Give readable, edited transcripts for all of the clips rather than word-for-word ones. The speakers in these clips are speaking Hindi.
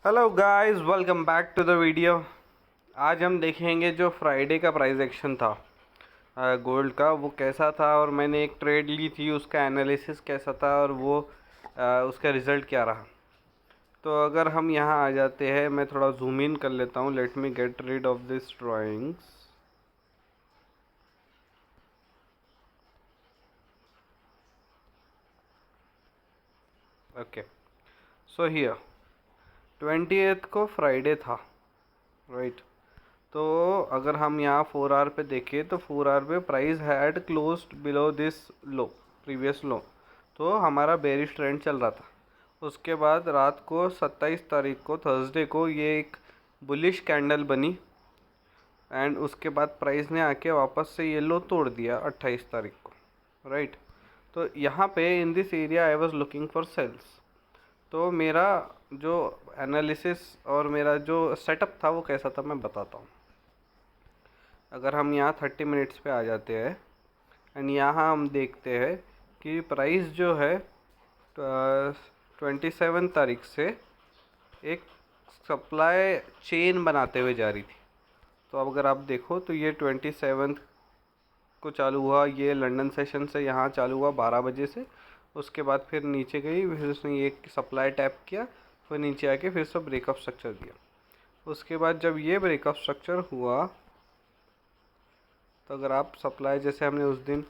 Hello guys, welcome back to the video. आज हम देखेंगे जो फ्राइडे का प्राइस एक्शन था गोल्ड का, वो कैसा था और मैंने एक ट्रेड ली थी, उसका एनालिसिस कैसा था और वो उसका रिज़ल्ट क्या रहा। तो अगर हम यहाँ आ जाते हैं, मैं थोड़ा जूम इन कर लेता हूँ। Let me get rid of this drawings. Okay, so here 28th को फ्राइडे था, राइट। तो अगर हम यहाँ 4 आवर पे देखें तो 4 आवर पे price had closed below this low, previous लो। तो हमारा बेरिश ट्रेंड चल रहा था। उसके बाद रात को 27 तारीख को, थर्सडे को, ये एक बुलिश कैंडल बनी एंड उसके बाद प्राइस ने आके वापस से ये लो तोड़ दिया 28 तारीख को, राइट। तो यहाँ पे in this area I was looking for sales. तो मेरा जो एनालिसिस और मेरा जो सेटअप था वो कैसा था मैं बताता हूँ। अगर हम यहाँ 30 मिनट्स पे आ जाते हैं एंड यहाँ हम देखते हैं कि प्राइस जो है 27 तारीख से एक सप्लाई चेन बनाते हुए जा रही थी। तो अब अगर आप देखो तो ये 27 को चालू हुआ, ये लंदन सेशन से यहाँ चालू हुआ 12 बजे से। उसके बाद फिर नीचे गई, फिर उसने ये सप्लाई टैप किया, फिर नीचे आके फिर से ब्रेकअप स्ट्रक्चर दिया। उसके बाद जब ये ब्रेकअप स्ट्रक्चर हुआ तो अगर आप सप्लाई, जैसे हमने उस दिन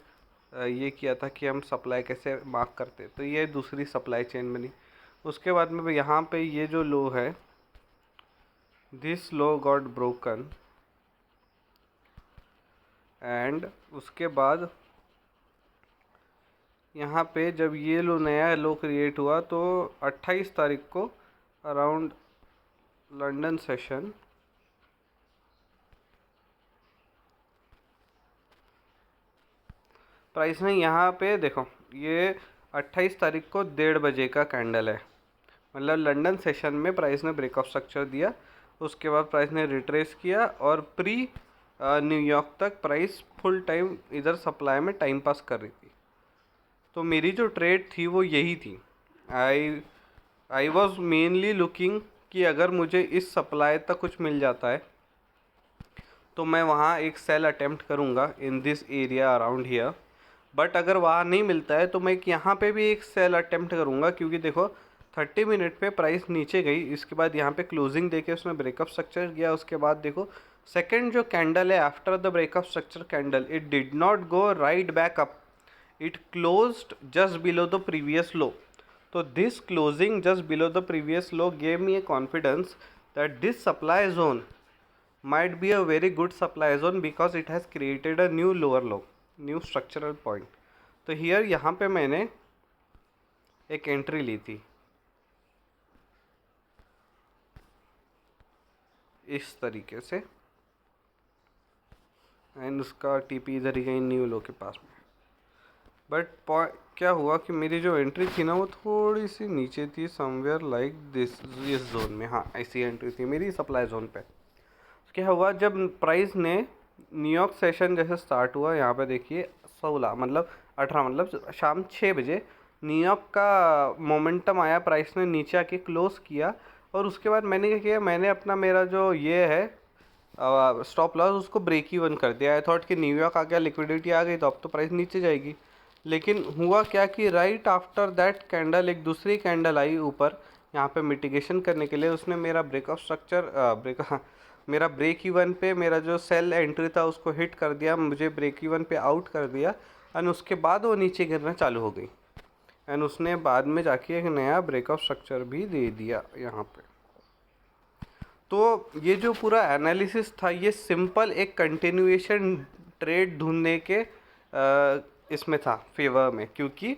ये किया था कि हम सप्लाई कैसे मार्क करते, तो ये दूसरी सप्लाई चेन बनी। उसके बाद में यहाँ पे ये जो लो है, this low got broken and उसके बाद यहाँ पे जब ये लो, नया लो क्रिएट हुआ, तो 28 तारीख को अराउंड लंदन सेशन प्राइस ने यहाँ पे देखो, ये 28 तारीख को 1:30 बजे का कैंडल है। मतलब लंदन सेशन में प्राइस ने ब्रेकअप स्ट्रक्चर दिया। उसके बाद प्राइस ने रिट्रेस किया और प्री न्यूयॉर्क तक प्राइस फुल टाइम इधर सप्लाई में टाइम पास कर रही थी। तो मेरी जो ट्रेड थी वो यही थी। आई आई वॉज मेनली लुकिंग कि अगर मुझे इस सप्लाई तक कुछ मिल जाता है तो मैं वहाँ एक सेल अटेम्प्ट करूँगा इन this area around here. But अगर वहाँ नहीं मिलता है तो मैं यहाँ पे भी एक सेल अटेम्प्ट करूँगा, क्योंकि देखो 30 मिनट पे प्राइस नीचे गई, इसके बाद यहाँ पे क्लोजिंग देके उसने ब्रेकअप स्ट्रक्चर किया। उसके बाद देखो सेकेंड जो कैंडल है after the breakup structure candle, it did not go right back up, it closed just below the previous low. So this closing just below the previous low gave me a confidence that this supply zone might be a very good supply zone because it has created a new lower low, new structural point. तो here यहाँ पे मैंने एक एंट्री ली थी इस तरीके से एंड उसका टीपी इधर ही कहीं न्यू लो के पास में। बट क्या हुआ कि मेरी जो एंट्री थी ना वो थोड़ी सी नीचे थी, समवेयर लाइक दिस, इस जोन में। हाँ, ऐसी एंट्री थी मेरी सप्लाई जोन पे। क्या हुआ जब प्राइस ने न्यूयॉर्क सेशन जैसे स्टार्ट हुआ, यहाँ पे देखिए 16 मतलब 18 मतलब शाम 6 बजे न्यूयॉर्क का मोमेंटम आया, प्राइस ने नीचे आके क्लोज किया। और उसके बाद मैंने क्या किया, मैंने अपना मेरा जो ये है स्टॉप लॉस उसको ब्रेक इवन कर दिया। आई थॉट कि न्यूयॉर्क आ गया, लिक्विडिटी आ गई तो अब तो प्राइस नीचे जाएगी। लेकिन हुआ क्या कि राइट आफ्टर दैट कैंडल एक दूसरी कैंडल आई ऊपर, यहाँ पे मिटिगेशन करने के लिए उसने मेरा ब्रेकअप स्ट्रक्चर मेरा ब्रेक इवन पे मेरा जो सेल एंट्री था उसको हिट कर दिया, मुझे ब्रेक इवन पे आउट कर दिया। एंड उसके बाद वो नीचे गिरना चालू हो गई एंड उसने बाद में जाके एक नया ब्रेकअप स्ट्रक्चर भी दे दिया यहाँ पे। तो ये जो पूरा एनालिसिस था ये सिंपल एक कंटिन्यूएशन ट्रेड ढूंढने के इसमें था, फेवर में, क्योंकि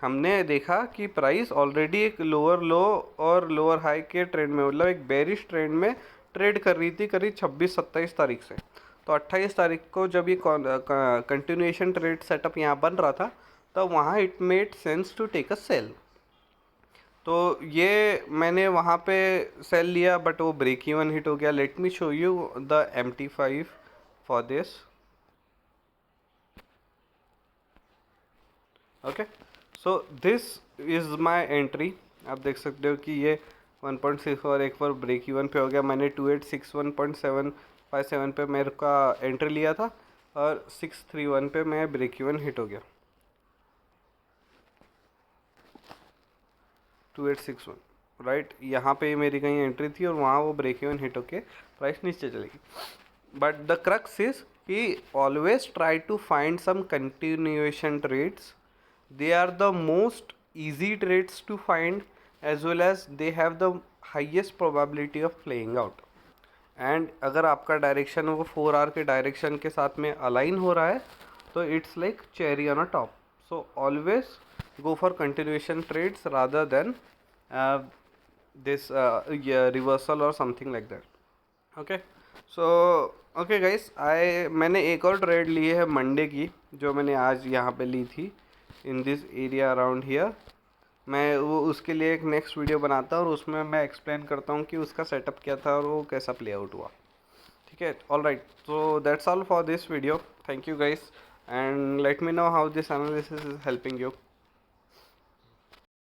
हमने देखा कि प्राइस ऑलरेडी एक लोअर लो और लोअर हाई के ट्रेंड में, मतलब एक बेरिश ट्रेंड में ट्रेड कर रही थी करीब 26-27 तारीख से। तो 28 तारीख को जब ये कंटिन्यूएशन ट्रेड सेटअप यहाँ बन रहा था, तब वहाँ it made sense to take a sell. तो ये मैंने वहाँ पे सेल लिया बट वो ब्रेक इवन हिट हो गया। Let me show you the MT5 for this. Okay, so this is my entry. आप देख सकते हो कि ये 1.6 और एक बार ब्रेक इवन पे हो गया। मैंने 2861.757 पे मेरे का एंट्री लिया था और 631 पे मैं ब्रेक इवन हिट हो गया। 2861 राइट, यहाँ पे मेरी कहीं एंट्री थी और वहाँ वो ब्रेक इवन हिट होके प्राइस नीचे चलेगी। बट द क्रक्स इज कि always try to find some continuation trades. They are the most easy trades to find, as well as they have the highest probability of playing out. And अगर आपका डायरेक्शन वो 4 आवर के डायरेक्शन के साथ में अलाइन हो रहा है तो it's like cherry on a top. So always go for continuation trades rather than this reversal और something like that. Okay, so okay guys, मैंने एक और ट्रेड ली है मंडे की, जो मैंने आज यहाँ पे ली थी इन दिस एरिया अराउंड हियर। मैं वो उसके लिए एक नेक्स्ट वीडियो बनाता हूँ और उसमें मैं एक्सप्लेन करता हूँ कि उसका सेटअप क्या था और वो कैसा प्ले आउट हुआ। ठीक है, all right, so that's all for this video. Thank you guys and let me know how this analysis is helping you.